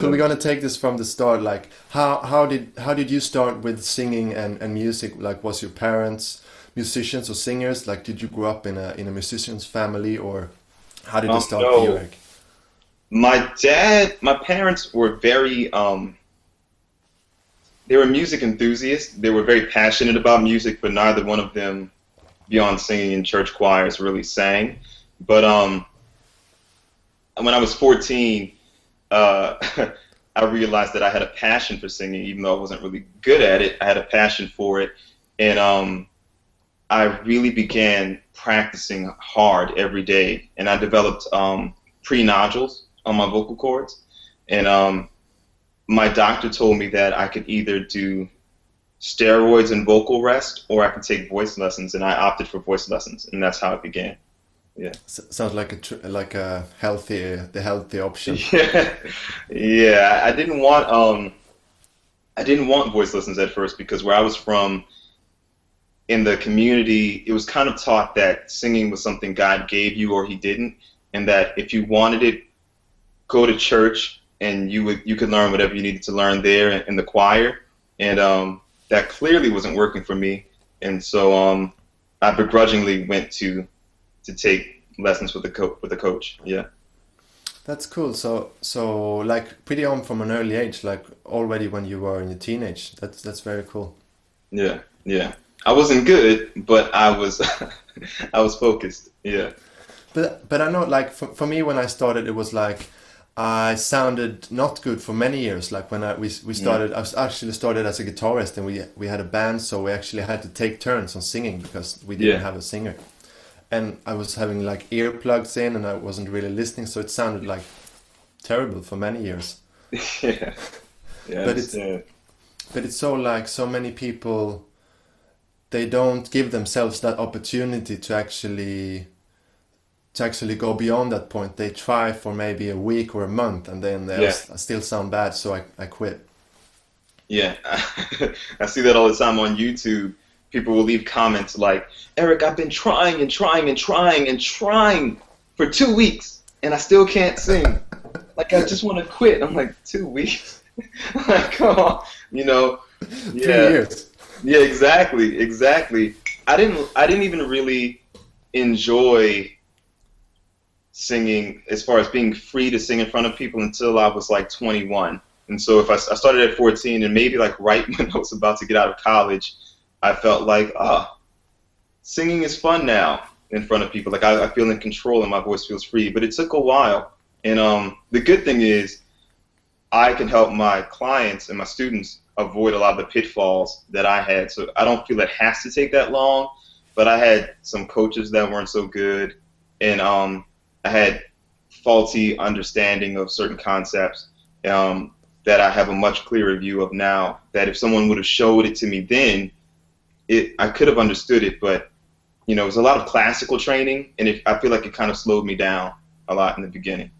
So we're gonna take this from the start. Like, how did you start with singing and music? Like, was your parents musicians or singers? Like, did you grow up in a musician's family, or how did it start for you, No, Eric? my parents were very, they were music enthusiasts. They were very passionate about music, but neither one of them, beyond singing in church choirs, really sang. But when I was 14, uh, I realized that I had a passion for singing, even though I wasn't really good at it. I had a passion for it, and I really began practicing hard every day, and I developed pre-nodules on my vocal cords. And my doctor told me that I could either do steroids and vocal rest, or I could take voice lessons, and I opted for voice lessons, and that's how it began. Yeah. Sounds like a healthy the healthy option. Yeah, yeah. I didn't want voice lessons at first because where I was from in the community, it was kind of taught that singing was something God gave you or He didn't, and that if you wanted it, go to church and you could learn whatever you needed to learn there in the choir, and that clearly wasn't working for me, and so I begrudgingly went to take lessons with the coach. Yeah. That's cool. So like pretty on from an early age, like already when you were in your teenage. That's very cool. Yeah, yeah. I wasn't good, but I was I was focused. Yeah. But I know like for me when I started, it was like I sounded not good for many years. Like when we Mm. started, I was actually started as a guitarist, and we had a band, so we actually had to take turns on singing because we didn't Yeah. have a singer. And I was having like earplugs in, and I wasn't really listening, so it sounded like terrible for many years. Yeah. Yeah, I But it's understand. but it's so like so many people, they don't give themselves that opportunity to actually go beyond that point. They try for maybe a week or a month, and then they Yeah. still sound bad, so I quit. Yeah. I see that all the time on YouTube. People will leave comments like, "Eric, I've been trying and trying and trying and trying for 2 weeks, and I still can't sing. Like, I just want to quit." I'm like, 2 weeks? Like, come on, you know? Three Yeah. years. Yeah, exactly, exactly. I didn't even really enjoy singing as far as being free to sing in front of people until I was like 21. And so I started at 14, and maybe like right when I was about to get out of college, I felt like, singing is fun now in front of people. Like I feel in control and my voice feels free. But it took a while. And the good thing is I can help my clients and my students avoid a lot of the pitfalls that I had. So I don't feel it has to take that long. But I had some coaches that weren't so good, and I had faulty understanding of certain concepts that I have a much clearer view of now. That if someone would have showed it to me then, I could have understood it. But it was a lot of classical training, and I feel like it kind of slowed me down a lot in the beginning.